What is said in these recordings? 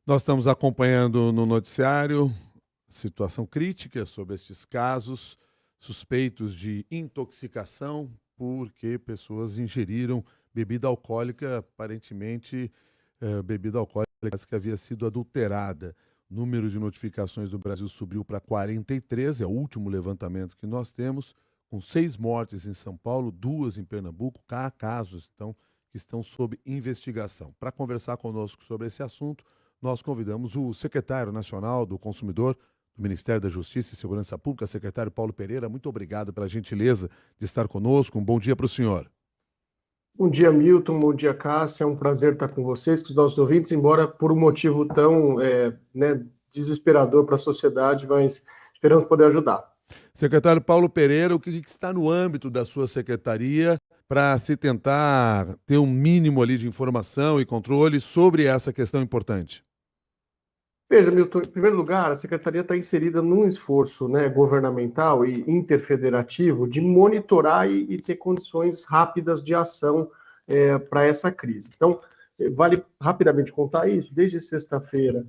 Nós estamos acompanhando no noticiário situação crítica sobre estes casos suspeitos de intoxicação porque pessoas ingeriram bebida alcoólica, aparentemente bebida alcoólica que havia sido adulterada. O número de notificações do Brasil subiu para 43, é o último levantamento que nós temos, com 6 mortes em São Paulo, 2 em Pernambuco, há casos então, que estão sob investigação. Para conversar conosco sobre esse assunto, nós convidamos o secretário nacional do Consumidor do Ministério da Justiça e Segurança Pública, secretário Paulo Pereira. Muito obrigado pela gentileza de estar conosco. Um bom dia para o senhor. Bom dia, Milton. Bom dia, Cássia. É um prazer estar com vocês, com os nossos ouvintes, embora por um motivo tão desesperador para a sociedade, mas esperamos poder ajudar. Secretário Paulo Pereira, o que está no âmbito da sua secretaria para se tentar ter um mínimo ali de informação e controle sobre essa questão importante? Veja, Milton, em primeiro lugar, a Secretaria está inserida num esforço governamental e interfederativo de monitorar e ter condições rápidas de ação para essa crise. Então, vale rapidamente contar isso. Desde sexta-feira,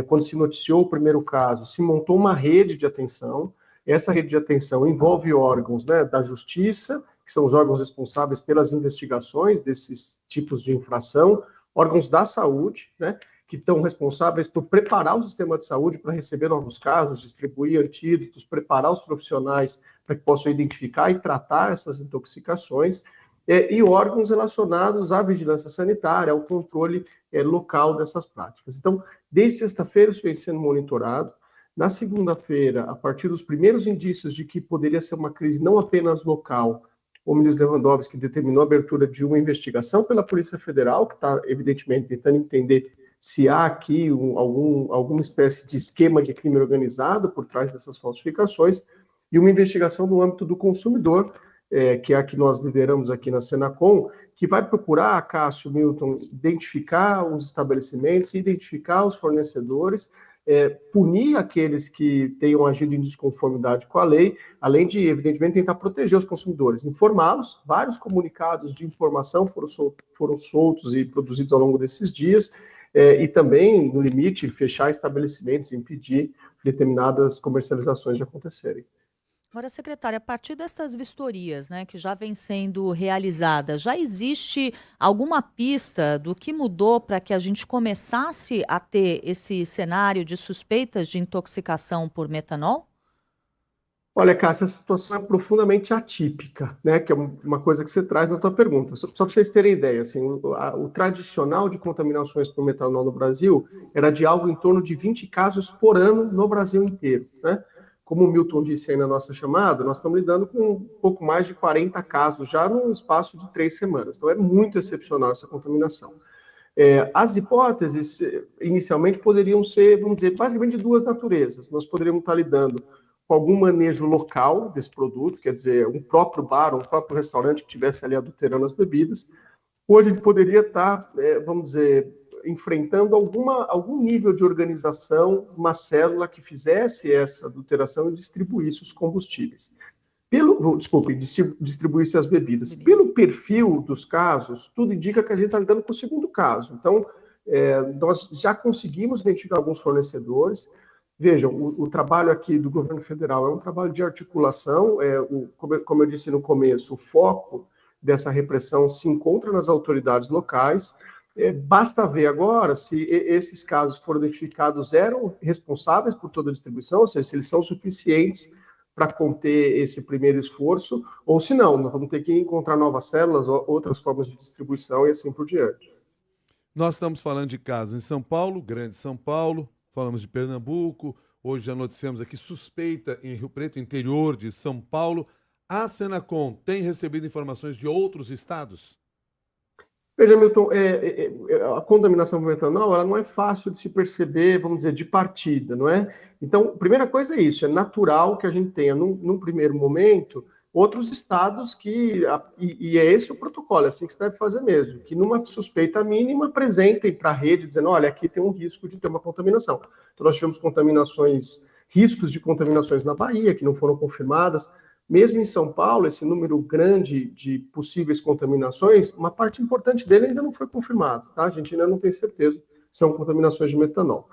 quando se noticiou o primeiro caso, se montou uma rede de atenção. Essa rede de atenção envolve órgãos da Justiça, que são os órgãos responsáveis pelas investigações desses tipos de infração, órgãos da saúde, que estão responsáveis por preparar o sistema de saúde para receber novos casos, distribuir antídotos, preparar os profissionais para que possam identificar e tratar essas intoxicações, e órgãos relacionados à vigilância sanitária, ao controle local dessas práticas. Então, desde sexta-feira isso vem sendo monitorado. Na segunda-feira, a partir dos primeiros indícios de que poderia ser uma crise não apenas local, o ministro Lewandowski determinou a abertura de uma investigação pela Polícia Federal, que está, evidentemente, tentando entender se há aqui alguma espécie de esquema de crime organizado por trás dessas falsificações, e uma investigação no âmbito do consumidor, que é a que nós lideramos aqui na Senacom, que vai procurar, Cássio, Milton, identificar os estabelecimentos, identificar os fornecedores, punir aqueles que tenham agido em desconformidade com a lei, além de, evidentemente, tentar proteger os consumidores, informá-los. Vários comunicados de informação foram soltos e produzidos ao longo desses dias, e também, no limite, fechar estabelecimentos e impedir determinadas comercializações de acontecerem. Agora, secretária, a partir destas vistorias, que já vem sendo realizadas, já existe alguma pista do que mudou para que a gente começasse a ter esse cenário de suspeitas de intoxicação por metanol? Olha, Cássia, essa situação é profundamente atípica, que é uma coisa que você traz na tua pergunta. Só para vocês terem ideia, assim, o tradicional de contaminações por metanol no Brasil era de algo em torno de 20 casos por ano no Brasil inteiro, Como o Milton disse aí na nossa chamada, nós estamos lidando com um pouco mais de 40 casos já num espaço de 3 semanas. Então, é muito excepcional essa contaminação. As hipóteses, inicialmente, poderiam ser, vamos dizer, basicamente de duas naturezas. Nós poderíamos estar lidando com algum manejo local desse produto, quer dizer, um próprio bar, um próprio restaurante que estivesse ali adulterando as bebidas. Ou a gente poderia estar, vamos dizer, enfrentando algum nível de organização, uma célula que fizesse essa adulteração e distribuísse os combustíveis. Distribuísse as bebidas. Pelo perfil dos casos, tudo indica que a gente está lidando com o segundo caso. Então, nós já conseguimos identificar alguns fornecedores. Vejam, o trabalho aqui do governo federal é um trabalho de articulação, como eu disse no começo, o foco dessa repressão se encontra nas autoridades locais. Basta ver agora se esses casos que foram identificados eram responsáveis por toda a distribuição, ou seja, se eles são suficientes para conter esse primeiro esforço, ou se não, nós vamos ter que encontrar novas células, outras formas de distribuição e assim por diante. Nós estamos falando de casos em São Paulo, Grande São Paulo, falamos de Pernambuco, hoje já noticiamos aqui suspeita em Rio Preto, interior de São Paulo. A Senacom tem recebido informações de outros estados? Veja, Milton, a contaminação por metanol ela não é fácil de se perceber, vamos dizer, de partida, não é? Então, a primeira coisa é isso, é natural que a gente tenha, num primeiro momento, outros estados e é esse o protocolo, é assim que se deve fazer mesmo, que numa suspeita mínima apresentem para a rede, dizendo, olha, aqui tem um risco de ter uma contaminação. Então, nós tivemos riscos de contaminações na Bahia, que não foram confirmadas. Mesmo em São Paulo, esse número grande de possíveis contaminações, uma parte importante dele ainda não foi confirmado, tá? A gente ainda não tem certeza são contaminações de metanol.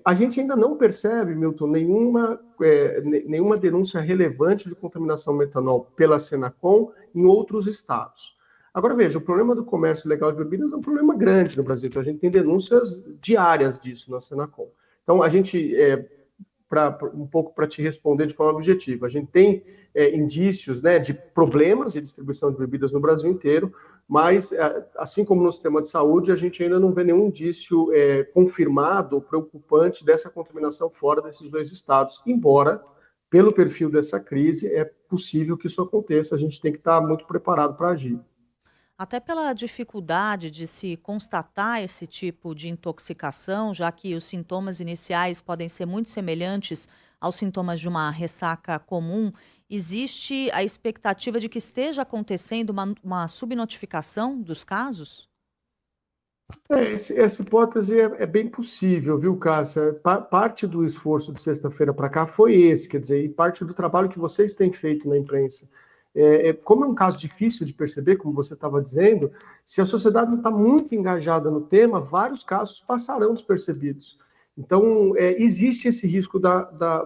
A gente ainda não percebe, Milton, nenhuma denúncia relevante de contaminação metanol pela Senacom em outros estados. Agora, veja, o problema do comércio ilegal de bebidas é um problema grande no Brasil, então a gente tem denúncias diárias disso na Senacom. Então, a gente, um pouco para te responder de forma objetiva, a gente tem indícios, né, de problemas de distribuição de bebidas no Brasil inteiro, mas, assim como no sistema de saúde, a gente ainda não vê nenhum indício confirmado ou preocupante dessa contaminação fora desses dois estados, embora, pelo perfil dessa crise, é possível que isso aconteça, a gente tem que estar muito preparado para agir. Até pela dificuldade de se constatar esse tipo de intoxicação, já que os sintomas iniciais podem ser muito semelhantes aos sintomas de uma ressaca comum, existe a expectativa de que esteja acontecendo uma subnotificação dos casos? Essa hipótese é bem possível, viu, Cássia? Parte do esforço de sexta-feira para cá foi esse, quer dizer, e parte do trabalho que vocês têm feito na imprensa. Como é um caso difícil de perceber, como você estava dizendo, se a sociedade não está muito engajada no tema, vários casos passarão despercebidos. Então, existe esse risco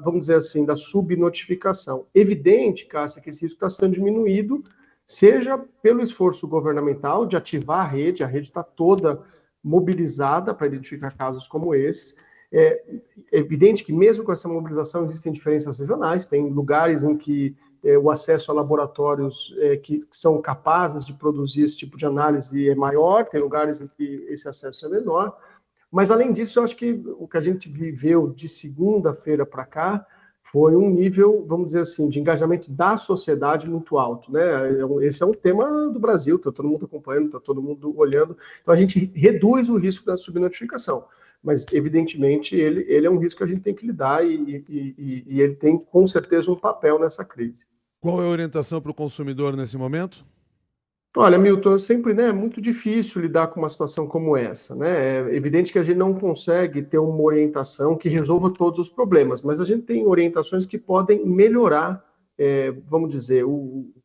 vamos dizer assim, da subnotificação. Evidente, Cássia, que esse risco está sendo diminuído, seja pelo esforço governamental de ativar a rede está toda mobilizada para identificar casos como esse. É evidente que mesmo com essa mobilização existem diferenças regionais, tem lugares em que o acesso a laboratórios que são capazes de produzir esse tipo de análise é maior, tem lugares em que esse acesso é menor, mas além disso, eu acho que o que a gente viveu de segunda-feira para cá foi um nível, vamos dizer assim, de engajamento da sociedade muito alto, né? Esse é um tema do Brasil, está todo mundo acompanhando, está todo mundo olhando, então a gente reduz o risco da subnotificação, mas evidentemente ele é um risco que a gente tem que lidar e ele tem com certeza um papel nessa crise. Qual é a orientação para o consumidor nesse momento? Olha, Milton, sempre, né, é muito difícil lidar com uma situação como essa, né? É evidente que a gente não consegue ter uma orientação que resolva todos os problemas, mas a gente tem orientações que podem melhorar, vamos dizer,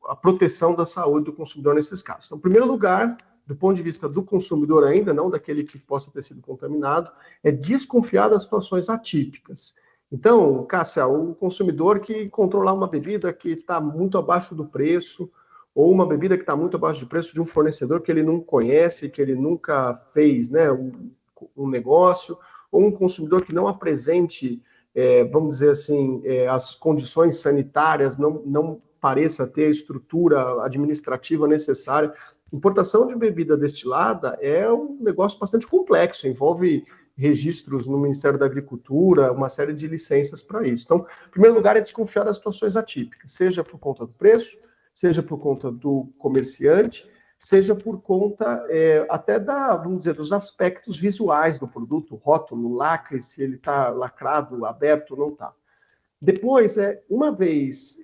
a proteção da saúde do consumidor nesses casos. Então, em primeiro lugar, do ponto de vista do consumidor ainda, não daquele que possa ter sido contaminado, é desconfiar das situações atípicas. Então, Cássia, o consumidor que encontrou lá uma bebida que está muito abaixo do preço, ou uma bebida que está muito abaixo do preço de um fornecedor que ele não conhece, que ele nunca fez, né, um negócio, ou um consumidor que não apresente, vamos dizer assim, as condições sanitárias, não pareça ter a estrutura administrativa necessária. Importação de bebida destilada é um negócio bastante complexo, envolve registros no Ministério da Agricultura, uma série de licenças para isso. Então, em primeiro lugar, é desconfiar das situações atípicas, seja por conta do preço, seja por conta do comerciante, seja por conta até vamos dizer, dos aspectos visuais do produto, rótulo, lacre, se ele está lacrado, aberto ou não está. Depois, uma vez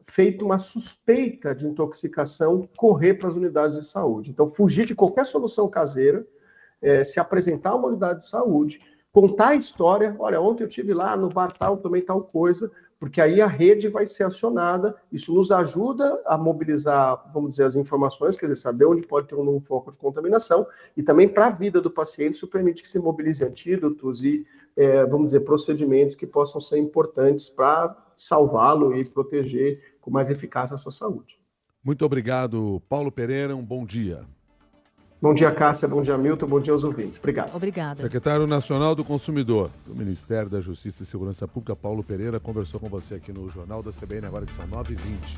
feita uma suspeita de intoxicação, correr para as unidades de saúde. Então, fugir de qualquer solução caseira, se apresentar a uma unidade de saúde, contar a história, olha, ontem eu estive lá no bar tal, tomei tal coisa, porque aí a rede vai ser acionada, isso nos ajuda a mobilizar, vamos dizer, as informações, quer dizer, saber onde pode ter um novo foco de contaminação, e também para a vida do paciente, isso permite que se mobilize antídotos e, vamos dizer, procedimentos que possam ser importantes para salvá-lo e proteger com mais eficácia a sua saúde. Muito obrigado, Paulo Pereira, um bom dia. Bom dia, Cássia, bom dia, Milton, bom dia aos ouvintes. Obrigado. Obrigada. Secretário Nacional do Consumidor do Ministério da Justiça e Segurança Pública, Paulo Pereira, conversou com você aqui no Jornal da CBN, agora que são 9h20.